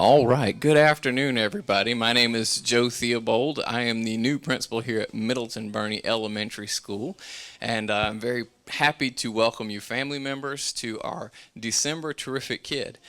All right. Good afternoon, everybody. My name is Joe Theobald. I am the new principal here at Middleton Burney Elementary School, and I'm very happy to welcome you family members to our December Terrific Kid.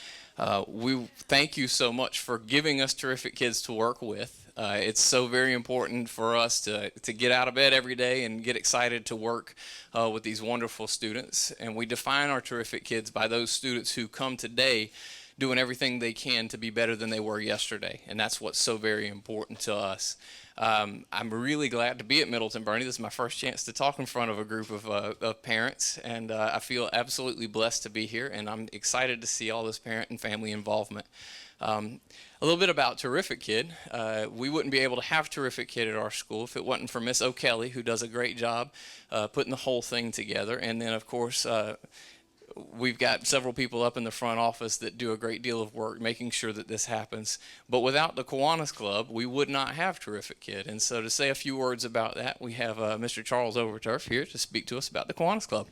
We thank you so much for giving us terrific kids to work with. It's so very important for us to get out of bed every day and get excited to work with these wonderful students. And we define our terrific kids by those students who come today doing everything they can to be better than they were yesterday. And that's what's so very important to us. I'm really glad to be at Middleton Burney. This is my first chance to talk in front of a group of parents, and I feel absolutely blessed to be here, and I'm excited to see all this parent and family involvement. A little bit about Terrific Kid. We wouldn't be able to have Terrific Kid at our school if it wasn't for Miss O'Kelly, who does a great job putting the whole thing together. And then, of course, we've got several people up in the front office that do a great deal of work making sure that this happens. But without the Kiwanis Club, we would not have Terrific Kid. And so to say a few words about that, we have Mr. Charles Overturf here to speak to us about the Kiwanis Club.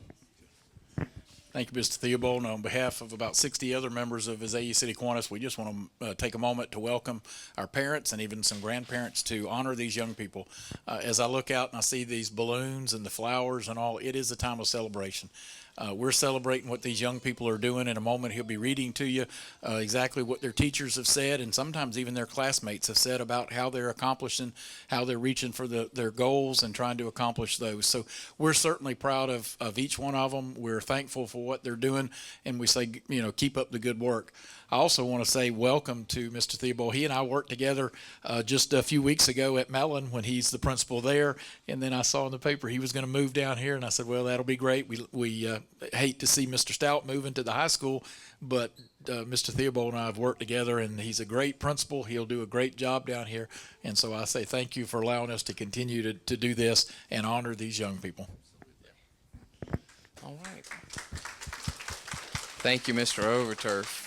Thank you, Mr. Theobald. On behalf of about 60 other members of Azalea City Kiwanis, we just want to take a moment to welcome our parents and even some grandparents to honor these young people. As I look out and I see these balloons and the flowers and all, it is a time of celebration. We're celebrating what these young people are doing. In a moment, he'll be reading to you exactly what their teachers have said, and sometimes even their classmates have said about how they're accomplishing, how they're reaching for their goals and trying to accomplish those. So we're certainly proud of each one of them. We're thankful for what they're doing, and we say, keep up the good work. I also want to say welcome to Mr. Theobald. He and I worked together just a few weeks ago at Mellon when he's the principal there, and then I saw in the paper he was going to move down here, and I said, well, that'll be great. We hate to see Mr. Stout moving to the high school, but Mr. Theobald and I have worked together, and he's a great principal. He'll do a great job down here, and so I say thank you for allowing us to continue to do this and honor these young people. All right. Thank you, Mr. Overturf.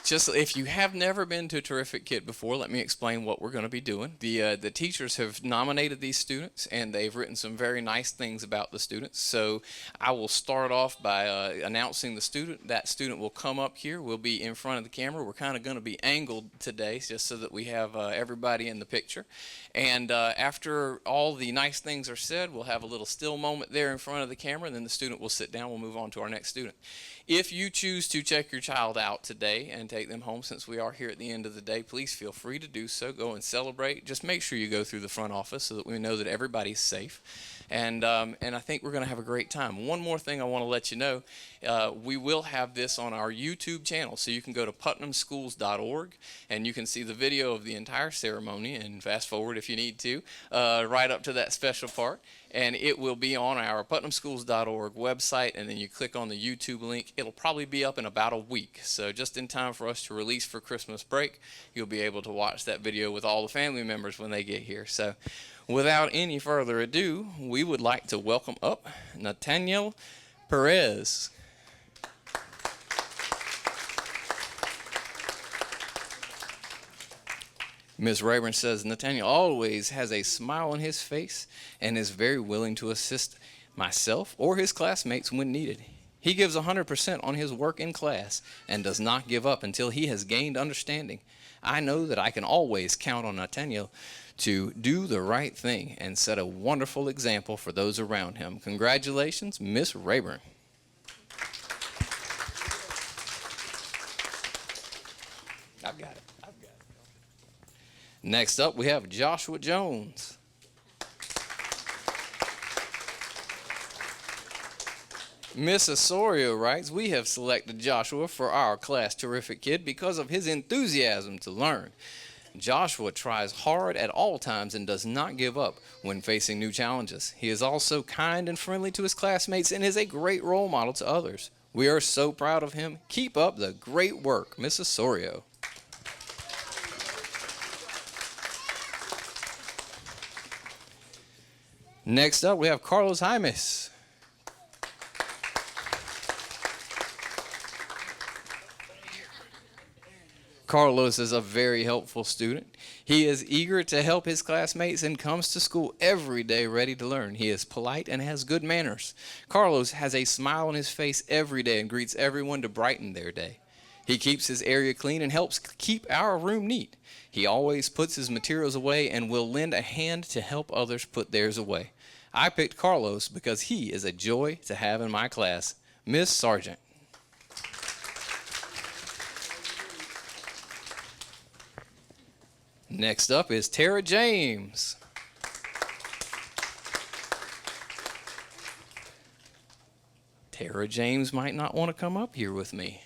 Just if you have never been to a Terrific Kid before, let me explain what we're going to be doing. The teachers have nominated these students, and they've written some very nice things about the students. So I will start off by announcing the student. That student will come up here. We'll be in front of the camera. We're kind of going to be angled today just so that we have everybody in the picture. And after all the nice things are said, we'll have a little still moment there in front of the camera, and then the student will sit down. We'll move on to our next student. If you choose to check your child out today and take them home, since we are here at the end of the day, please feel free to do so. Go and celebrate. Just make sure you go through the front office so that we know that everybody's safe. And I think we're going to have a great time. One more thing I want to let you know, we will have this on our YouTube channel, so you can go to putnamschools.org and you can see the video of the entire ceremony, and fast forward if you need to, right up to that special part. And it will be on our putnamschools.org website, and then you click on the YouTube link. It'll probably be up in about a week, so just in time for us to release for Christmas break, you'll be able to watch that video with all the family members when they get here. So without any further ado, we would like to welcome up Nataniel Perez. Ms. Rayburn says, Nataniel always has a smile on his face and is very willing to assist myself or his classmates when needed. He gives 100% on his work in class and does not give up until he has gained understanding. I know that I can always count on Nataniel to do the right thing and set a wonderful example for those around him. Congratulations, Ms. Rayburn. I've got it. Next up, we have Joshua Jones. Miss Osorio writes, we have selected Joshua for our class Terrific Kid because of his enthusiasm to learn. Joshua tries hard at all times and does not give up when facing new challenges. He is also kind and friendly to his classmates and is a great role model to others. We are so proud of him. Keep up the great work, Miss Osorio. Next up, we have Carlos Jaimes. Carlos is a very helpful student. He is eager to help his classmates and comes to school every day ready to learn. He is polite and has good manners. Carlos has a smile on his face every day and greets everyone to brighten their day. He keeps his area clean and helps keep our room neat. He always puts his materials away and will lend a hand to help others put theirs away. I picked Carlos because he is a joy to have in my class. Miss Sargent. Next up is Tara James. Tara James might not want to come up here with me.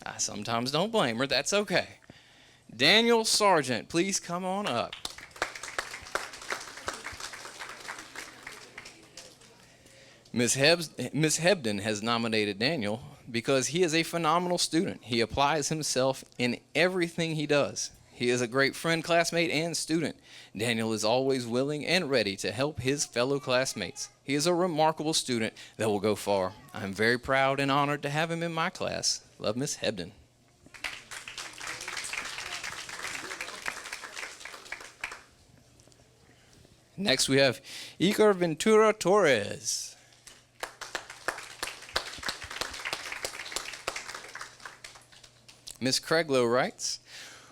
I sometimes don't blame her. That's okay. Daniel Sargent, please come on up. Miss Hebden has nominated Daniel because he is a phenomenal student. He applies himself in everything he does. He is a great friend, classmate, and student. Daniel is always willing and ready to help his fellow classmates. He is a remarkable student that will go far. I'm very proud and honored to have him in my class. Love, Miss Hebden. Next we have Iker Torres. Miss Craiglow writes,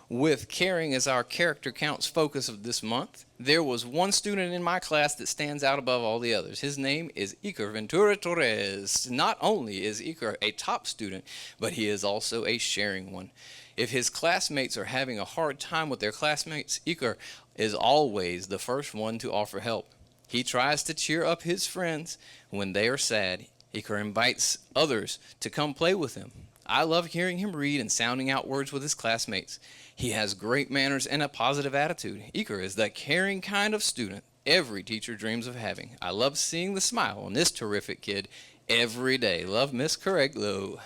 with caring as our character counts focus of this month, there was one student in my class that stands out above all the others. His name is Iker Torres. Not only is Iker a top student, but he is also a sharing one. If his classmates are having a hard time with their classmates, Iker is always the first one to offer help. He tries to cheer up his friends when they are sad. Iker invites others to come play with him. I love hearing him read and sounding out words with his classmates. He has great manners and a positive attitude. Iker is the caring kind of student every teacher dreams of having. I love seeing the smile on this terrific kid every day. Love, Miss Correglo.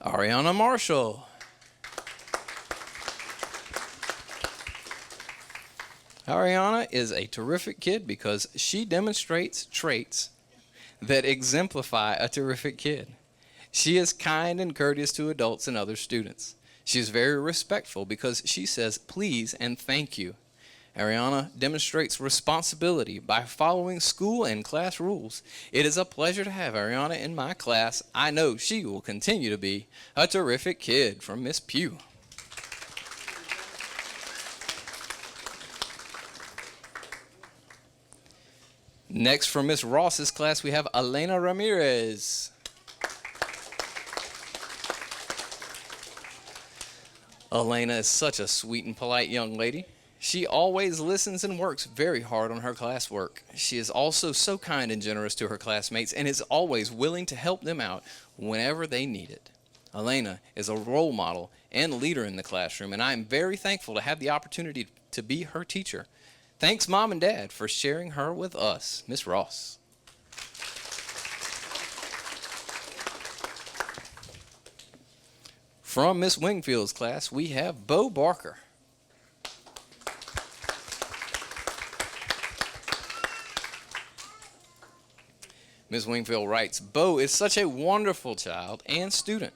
Ariana Marshal. Ariana is a terrific kid because she demonstrates traits that exemplify a terrific kid. She is kind and courteous to adults and other students. She is very respectful because she says please and thank you. Ariana demonstrates responsibility by following school and class rules. It is a pleasure to have Ariana in my class. I know she will continue to be a terrific kid. From Miss Pugh. Next, from Miss Ross's class, we have Elena Ramirez. Elena is such a sweet and polite young lady. She always listens and works very hard on her classwork. She is also so kind and generous to her classmates and is always willing to help them out whenever they need it. Elena is a role model and leader in the classroom, and I am very thankful to have the opportunity to be her teacher. Thanks, Mom and Dad, for sharing her with us. Miss Ross. From Miss Wingfield's class, we have Bo Barker. Ms. Wingfield writes, Bo is such a wonderful child and student.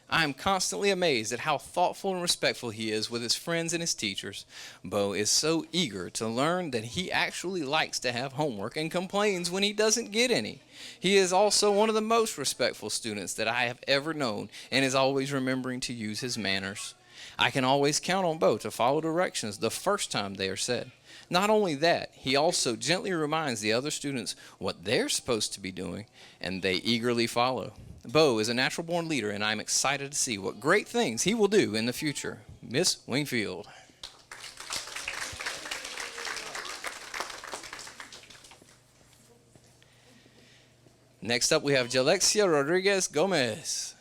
I am constantly amazed at how thoughtful and respectful he is with his friends and his teachers. Bo is so eager to learn that he actually likes to have homework and complains when he doesn't get any. He is also one of the most respectful students that I have ever known and is always remembering to use his manners. I can always count on Bo to follow directions the first time they are said. Not only that, he also gently reminds the other students what they're supposed to be doing, and they eagerly follow. Bo is a natural-born leader, and I'm excited to see what great things he will do in the future. Miss Wingfield. Next up, we have Jalexia Rodriguez Gomez.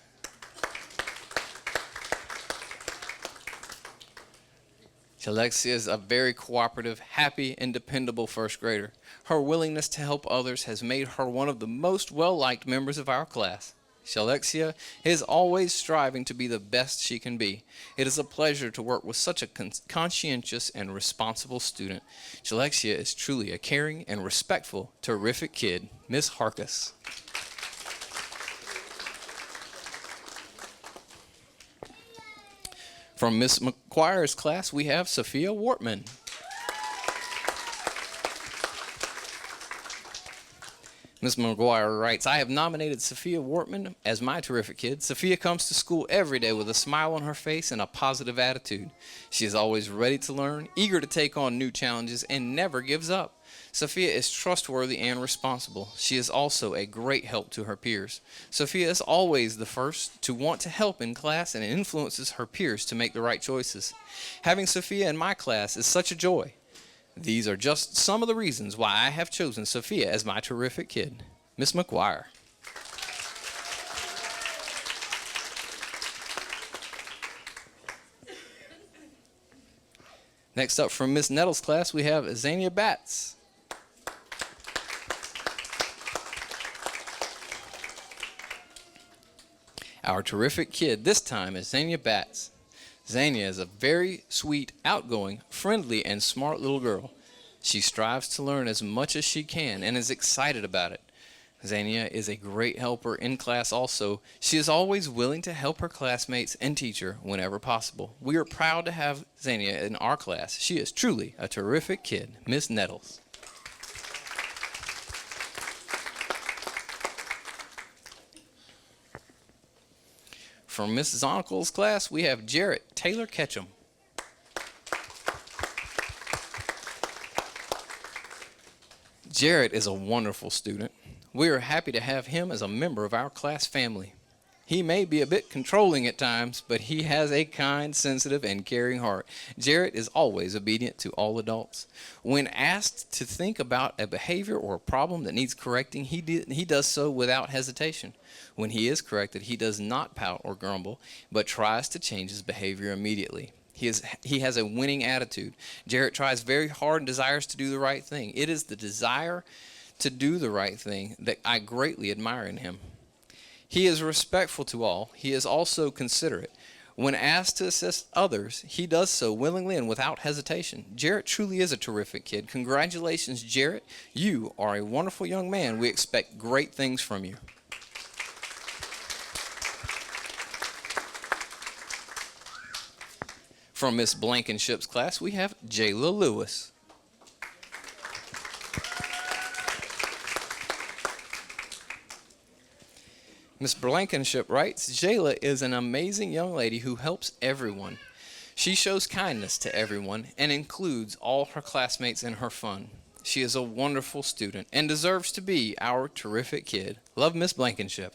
Jalexia is a very cooperative, happy, and dependable first grader. Her willingness to help others has made her one of the most well-liked members of our class. Jalexia is always striving to be the best she can be. It is a pleasure to work with such a conscientious and responsible student. Jalexia is truly a caring and respectful, terrific kid. Miss Harkus. From Miss McQuire's class, we have Sofia Wortman. Ms. McGuire writes, I have nominated Sofia Wortman as my terrific kid. Sofia comes to school every day with a smile on her face and a positive attitude. She is always ready to learn, eager to take on new challenges, and never gives up. Sophia is trustworthy and responsible. She is also a great help to her peers. Sophia is always the first to want to help in class and influences her peers to make the right choices. Having Sophia in my class is such a joy. These are just some of the reasons why I have chosen Sophia as my terrific kid. Miss McGuire. Next up from Miss Nettles' class, we have Xenia Bats. Our terrific kid this time is Xenia Bats. Xenia is a very sweet, outgoing, friendly, and smart little girl. She strives to learn as much as she can and is excited about it. Xenia is a great helper in class also. She is always willing to help her classmates and teacher whenever possible. We are proud to have Xenia in our class. She is truly a terrific kid. Miss Nettles. From Miss Zonical's class, we have Jarrett Taylor Ketchum. Jarrett is a wonderful student. We are happy to have him as a member of our class family. He may be a bit controlling at times, but he has a kind, sensitive, and caring heart. Jarrett is always obedient to all adults. When asked to think about a behavior or a problem that needs correcting, he does so without hesitation. When he is corrected, he does not pout or grumble, but tries to change his behavior immediately. He has a winning attitude. Jarrett tries very hard and desires to do the right thing. It is the desire to do the right thing that I greatly admire in him. He is respectful to all. He is also considerate. When asked to assist others, he does so willingly and without hesitation. Jarrett truly is a terrific kid. Congratulations, Jarrett. You are a wonderful young man. We expect great things from you. From Miss Blankenship's class, we have Jayla Lewis. Miss Blankenship writes, Jayla is an amazing young lady who helps everyone. She shows kindness to everyone and includes all her classmates in her fun. She is a wonderful student and deserves to be our terrific kid. Love, Miss Blankenship.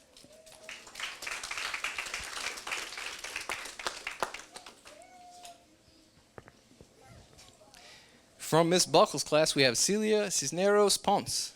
From Miss Buckles' class, we have Celia Cisneros Ponce.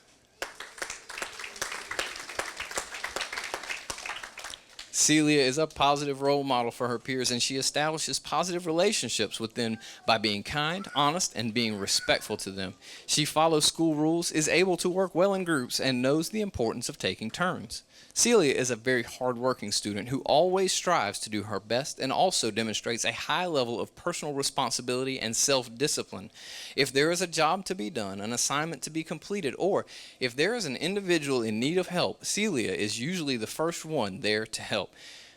Celia is a positive role model for her peers, and she establishes positive relationships with them by being kind, honest, and being respectful to them. She follows school rules, is able to work well in groups, and knows the importance of taking turns. Celia is a very hardworking student who always strives to do her best and also demonstrates a high level of personal responsibility and self-discipline. If there is a job to be done, an assignment to be completed, or if there is an individual in need of help, Celia is usually the first one there to help,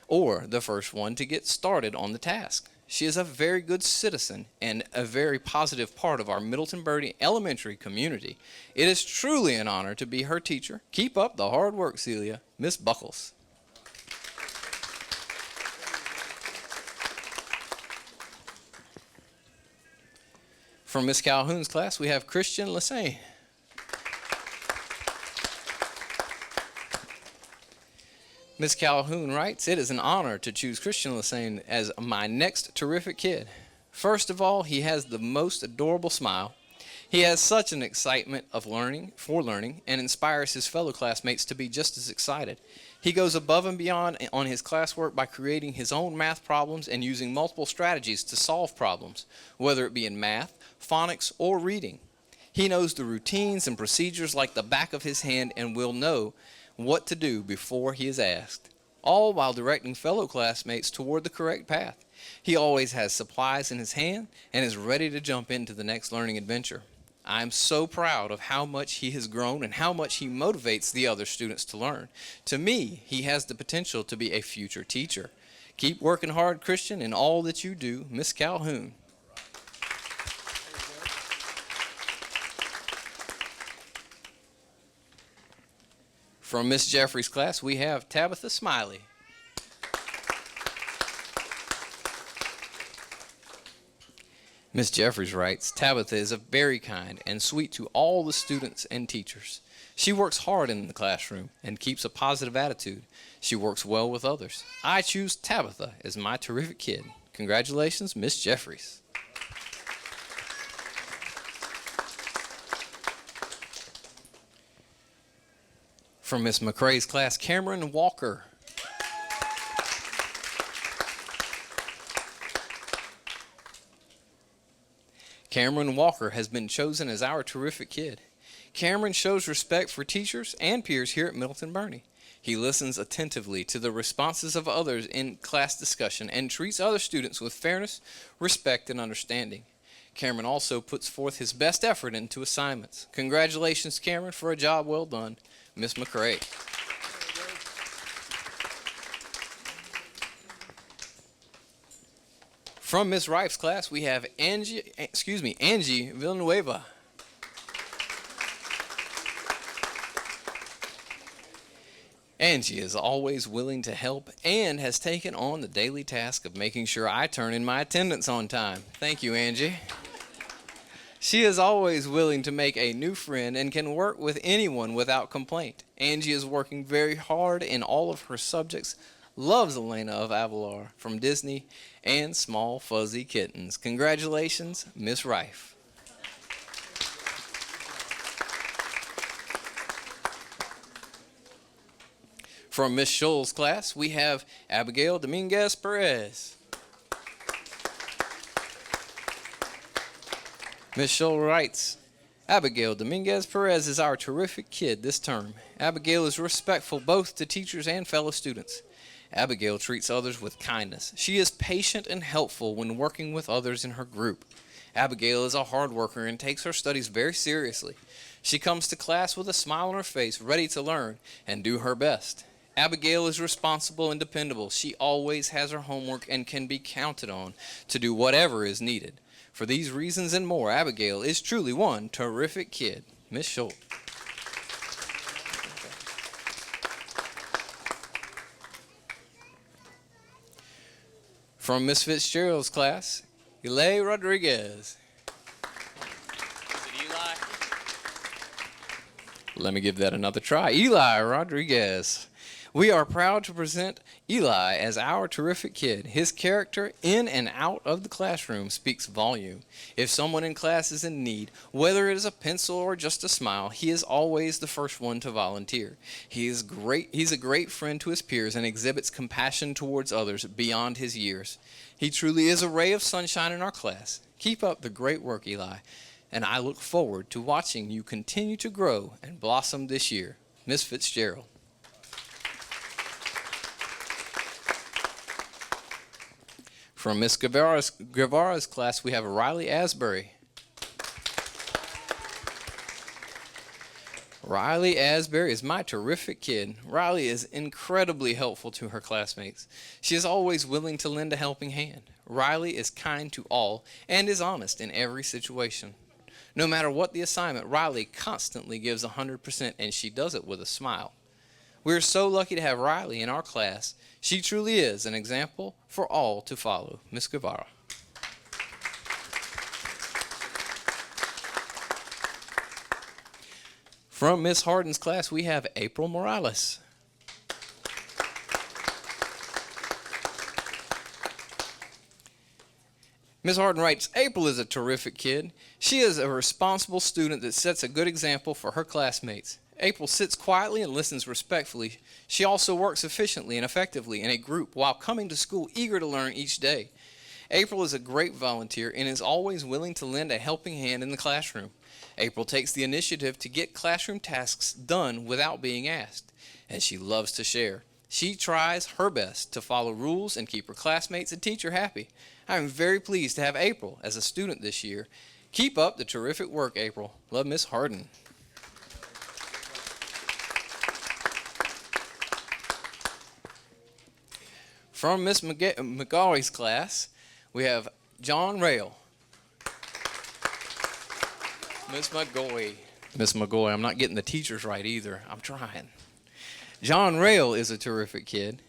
or the first one to get started on the task. She is a very good citizen and a very positive part of our Middleton Burney elementary community. It is truly an honor to be her teacher. Keep up the hard work, Celia. Miss Buckles. From Miss Calhoun's class, we have Christian Lassay. Miss Calhoun writes, it is an honor to choose Christian Lassane as my next terrific kid. First of all, he has the most adorable smile. He has such an excitement of learning and inspires his fellow classmates to be just as excited. He goes above and beyond on his classwork by creating his own math problems and using multiple strategies to solve problems, whether it be in math, phonics, or reading. He knows the routines and procedures like the back of his hand and will know what to do before he is asked, all while directing fellow classmates toward the correct path. He always has supplies in his hand and is ready to jump into the next learning adventure. I am so proud of how much he has grown and how much he motivates the other students to learn. To me, he has the potential to be a future teacher. Keep working hard, Christian, in all that you do. Miss Calhoun. From Miss Jeffries' class, we have Tabitha Smiley. Miss Jeffries writes, Tabitha is a very kind and sweet to all the students and teachers. She works hard in the classroom and keeps a positive attitude. She works well with others. I choose Tabitha as my terrific kid. Congratulations, Miss Jeffries. From Miss McCrae's class, Cameron Walker. Cameron Walker has been chosen as our terrific kid. Cameron shows respect for teachers and peers here at Middleton Burney. He listens attentively to the responses of others in class discussion and treats other students with fairness, respect, and understanding. Cameron also puts forth his best effort into assignments. Congratulations, Cameron, for a job well done. Miss McCrae. From Miss Rife's class, we have Angie Villanueva. Angie is always willing to help and has taken on the daily task of making sure I turn in my attendance on time. Thank you, Angie. She is always willing to make a new friend and can work with anyone without complaint. Angie is working very hard in all of her subjects, loves Elena of Avalor from Disney, and Small Fuzzy Kittens. Congratulations, Miss Rife. From Miss Scholl's class, we have Abigail Dominguez Perez. Miss Scholl writes, Abigail Dominguez Perez is our terrific kid this term. Abigail is respectful both to teachers and fellow students. Abigail treats others with kindness. She is patient and helpful when working with others in her group. Abigail is a hard worker and takes her studies very seriously. She comes to class with a smile on her face, ready to learn and do her best. Abigail is responsible and dependable. She always has her homework and can be counted on to do whatever is needed. For these reasons and more, Abigail is truly one terrific kid. Miss Scholl. From Miss Fitzgerald's class, Eli Rodriguez. Is it Eli? Let me give that another try. Eli Rodriguez. We are proud to present Eli as our terrific kid. His character in and out of the classroom speaks volume. If someone in class is in need, whether it is a pencil or just a smile, he is always the first one to volunteer. He's a great friend to his peers and exhibits compassion towards others beyond his years. He truly is a ray of sunshine in our class. Keep up the great work, Eli, and I look forward to watching you continue to grow and blossom this year. Miss Fitzgerald. From Miss Guevara's class, we have Riley Asbury. Riley Asbury is my terrific kid. Riley is incredibly helpful to her classmates. She is always willing to lend a helping hand. Riley is kind to all and is honest in every situation. No matter what the assignment, Riley constantly gives 100%, and she does it with a smile. We are so lucky to have Riley in our class. She truly is an example for all to follow. Miss Guevara. From Miss Harden's class, we have April Morales. Ms. Harden writes, April is a terrific kid. She is a responsible student that sets a good example for her classmates. April sits quietly and listens respectfully. She also works efficiently and effectively in a group while coming to school eager to learn each day. April is a great volunteer and is always willing to lend a helping hand in the classroom. April takes the initiative to get classroom tasks done without being asked, and she loves to share. She tries her best to follow rules and keep her classmates and teacher happy. I am very pleased to have April as a student this year. Keep up the terrific work, April. Love, Miss Harden. From Miss McGaughy's class, we have John Rail. Miss McGoy. Miss McGoy, I'm not getting the teachers right either. I'm trying. John Rail is a terrific kid.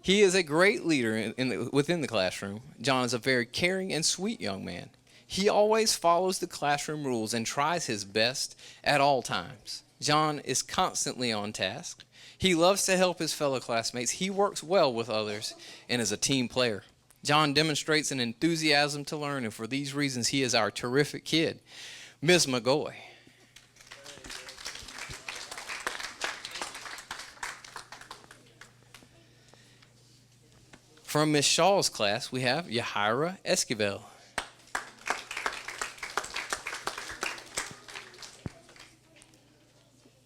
He is a great leader within the classroom. John is a very caring and sweet young man. He always follows the classroom rules and tries his best at all times. John is constantly on task. He loves to help his fellow classmates. He works well with others and is a team player. John demonstrates an enthusiasm to learn, and for these reasons, he is our terrific kid. Ms. McGoy. From Miss Shaw's class, we have Yahaira Esquivel.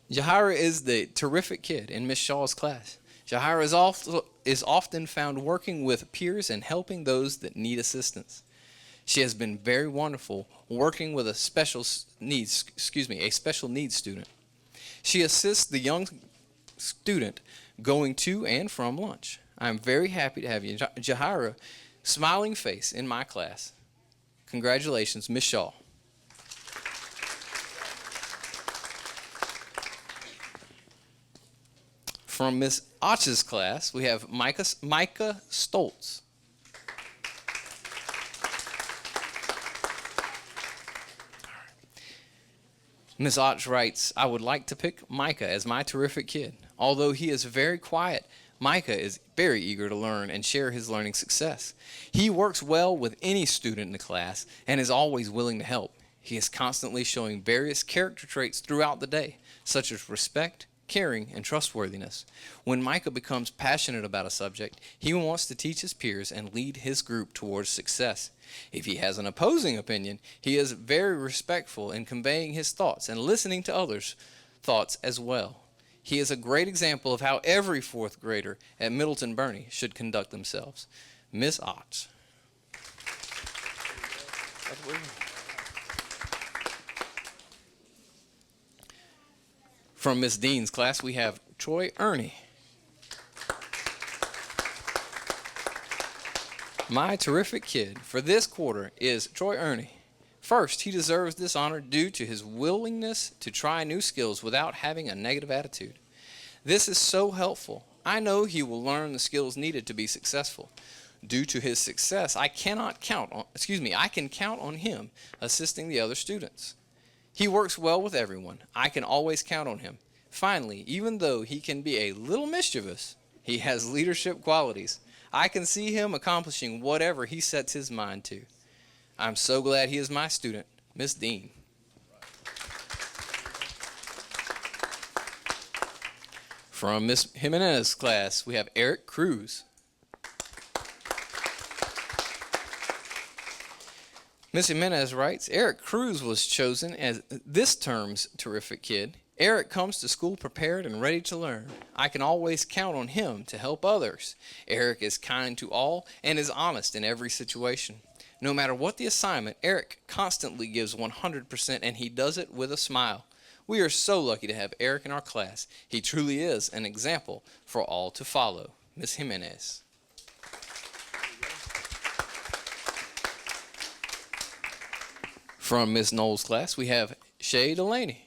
Yahaira is the terrific kid in Miss Shaw's class. Yahaira is often found working with peers and helping those that need assistance. She has been very wonderful working with a special needs student. She assists the young student going to and from lunch. I'm very happy to have Yahaira smiling face in my class. Congratulations, Miss Shaw. From Miss Och's class, we have Micah Stoltz. Miss Och writes, I would like to pick Micah as my terrific kid. Although he is very quiet, Micah is very eager to learn and share his learning success. He works well with any student in the class and is always willing to help. He is constantly showing various character traits throughout the day, such as respect, caring, and trustworthiness. When Micah becomes passionate about a subject, he wants to teach his peers and lead his group towards success. If he has an opposing opinion, he is very respectful in conveying his thoughts and listening to others' thoughts as well. He is a great example of how every fourth grader at Middleton Burney should conduct themselves. Miss Ott. From Miss Dean's class, we have Troy Ernie. My terrific kid for this quarter is Troy Ernie. First, he deserves this honor due to his willingness to try new skills without having a negative attitude. This is so helpful. I know he will learn the skills needed to be successful. Due to his success, I can count on him assisting the other students. He works well with everyone. I can always count on him. Finally, even though he can be a little mischievous, he has leadership qualities. I can see him accomplishing whatever he sets his mind to. I'm so glad he is my student, Miss Dean. From Miss Jimenez's class, we have Eric Cruz. Miss Jimenez writes, Eric Cruz was chosen as this term's terrific kid. Eric comes to school prepared and ready to learn. I can always count on him to help others. Eric is kind to all and is honest in every situation. No matter what the assignment, Eric constantly gives 100% and he does it with a smile. We are so lucky to have Eric in our class. He truly is an example for all to follow. Miss Jimenez. From Miss Knowles' class, we have Shay Delaney.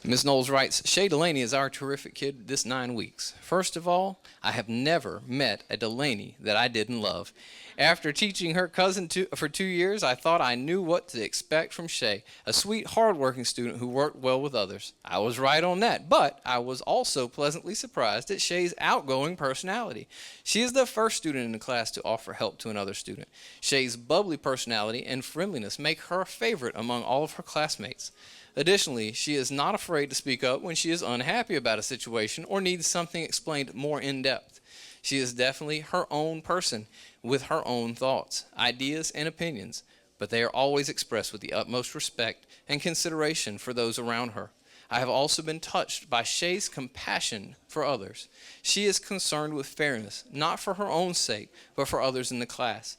Ms. Knowles writes, Shay Delaney is our terrific kid this 9 weeks. First of all, I have never met a Delaney that I didn't love. After teaching her cousin for 2 years, I thought I knew what to expect from Shay, a sweet, hard-working student who worked well with others. I was right on that, but I was also pleasantly surprised at Shay's outgoing personality. She is the first student in the class to offer help to another student. Shay's bubbly personality and friendliness make her a favorite among all of her classmates. Additionally, she is not afraid to speak up when she is unhappy about a situation or needs something explained more in depth. She is definitely her own person with her own thoughts, ideas, and opinions, but they are always expressed with the utmost respect and consideration for those around her. I have also been touched by Shay's compassion for others. She is concerned with fairness, not for her own sake, but for others in the class.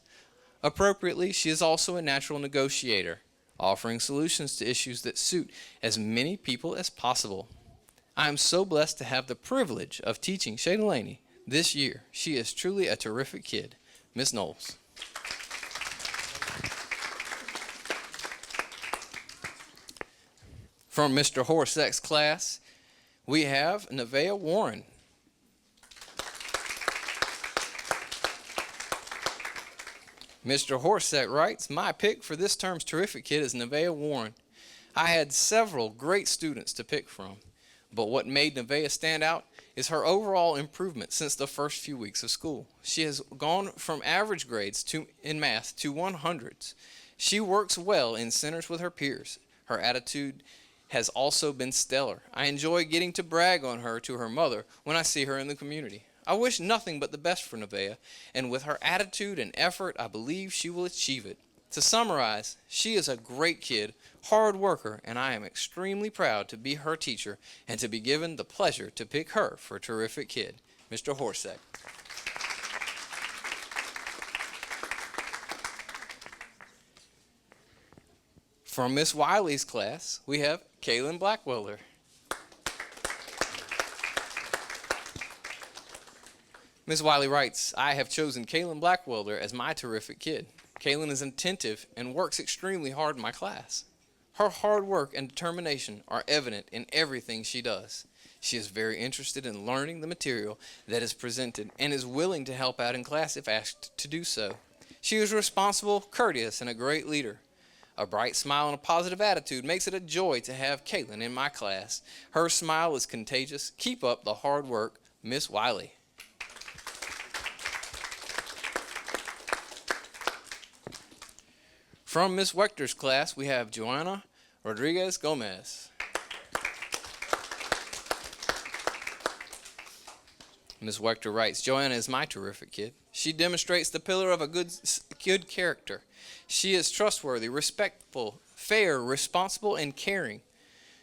Appropriately, she is also a natural negotiator, offering solutions to issues that suit as many people as possible. I am so blessed to have the privilege of teaching Shay Delaney this year. She is truly a terrific kid. Miss Knowles. From Mr. Horsack's class, we have Nevaeh Warrant. Mr. Horsack writes, my pick for this term's terrific kid is Nevaeh Warrant. I had several great students to pick from, but what made Nevaeh stand out is her overall improvement since the first few weeks of school. She has gone from average grades in math to 100s. She works well in centers with her peers. Her attitude has also been stellar. I enjoy getting to brag on her to her mother when I see her in the community. I wish nothing but the best for Nevaeh, and with her attitude and effort, I believe she will achieve it. To summarize, she is a great kid, hard worker, and I am extremely proud to be her teacher and to be given the pleasure to pick her for a terrific kid. Mr. Horsack. From Miss Wiley's class, we have Kaylin Blackwelder. Ms. Wiley writes, I have chosen Kaylin Blackwelder as my terrific kid. Kaylin is attentive and works extremely hard in my class. Her hard work and determination are evident in everything she does. She is very interested in learning the material that is presented and is willing to help out in class if asked to do so. She is responsible, courteous, and a great leader. A bright smile and a positive attitude makes it a joy to have Kaylin in my class. Her smile is contagious. Keep up the hard work, Miss Wiley. From Miss Wechter's class, we have Joanna Rodriguez Gomez. Ms. Wechter writes, Joanna is my terrific kid. She demonstrates the pillar of a good character. She is trustworthy, respectful, fair, responsible, and caring.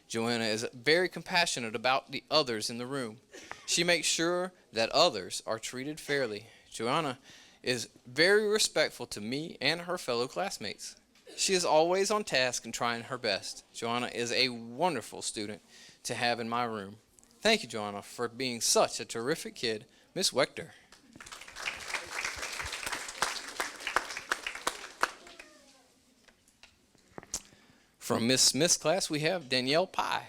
Joanna is very compassionate about the others in the room. She makes sure that others are treated fairly. Joanna is very respectful to me and her fellow classmates. She is always on task and trying her best. Joanna is a wonderful student to have in my room. Thank you, Joanna, for being such a terrific kid. Miss Wechter. From Miss Smith's class, we have Danielle Pie.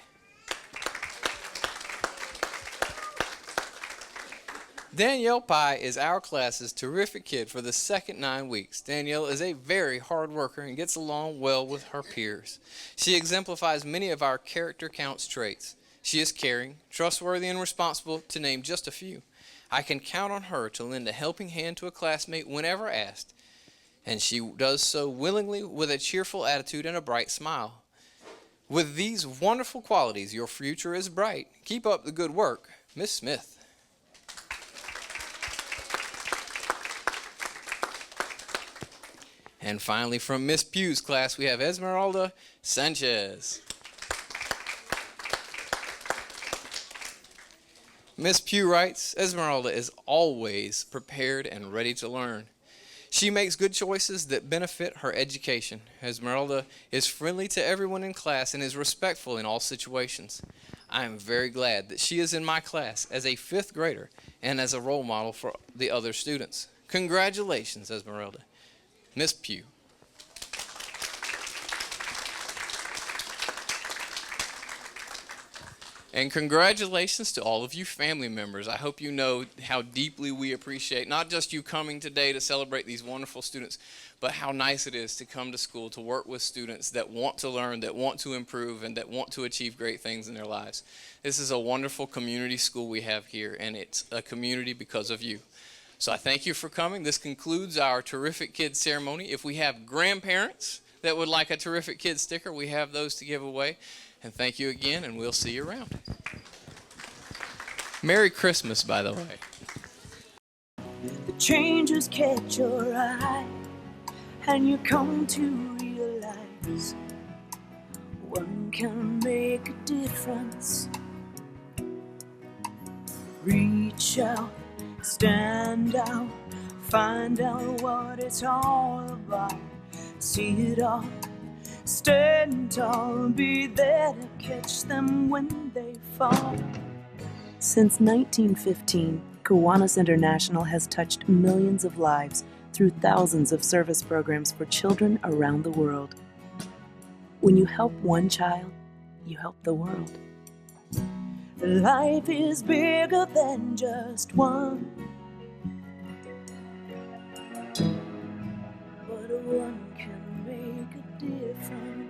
Danielle Pie is our class's terrific kid for the second 9 weeks. Danielle is a very hard worker and gets along well with her peers. She exemplifies many of our character counts traits. She is caring, trustworthy, and responsible, to name just a few. I can count on her to lend a helping hand to a classmate whenever asked, and she does so willingly with a cheerful attitude and a bright smile. With these wonderful qualities, your future is bright. Keep up the good work, Miss Smith. And finally, from Miss Pugh's class, we have Esmeralda Sanchez. Miss Pugh writes, Esmeralda is always prepared and ready to learn. She makes good choices that benefit her education. Esmeralda is friendly to everyone in class and is respectful in all situations. I am very glad that she is in my class as a 5th grader and as a role model for the other students. Congratulations, Esmeralda. Miss Pugh. And congratulations to all of you family members. I hope you know how deeply we appreciate not just you coming today to celebrate these wonderful students, but how nice it is to come to school to work with students that want to learn, that want to improve, and that want to achieve great things in their lives. This is a wonderful community school we have here, and it's a community because of you. So I thank you for coming. This concludes our Terrific Kids ceremony. If we have grandparents that would like a Terrific Kids sticker, we have those to give away. And thank you again, and we'll see you around. Merry Christmas, by the way. The changes catch your eye, and you come to realize one can make a difference. Reach out, stand out, find out what it's all about. See it all, stand tall, be there to catch them when they fall. Since 1915, Kiwanis International has touched millions of lives through thousands of service programs for children around the world. When you help one child, you help the world. Life is bigger than just one, but one can make a difference.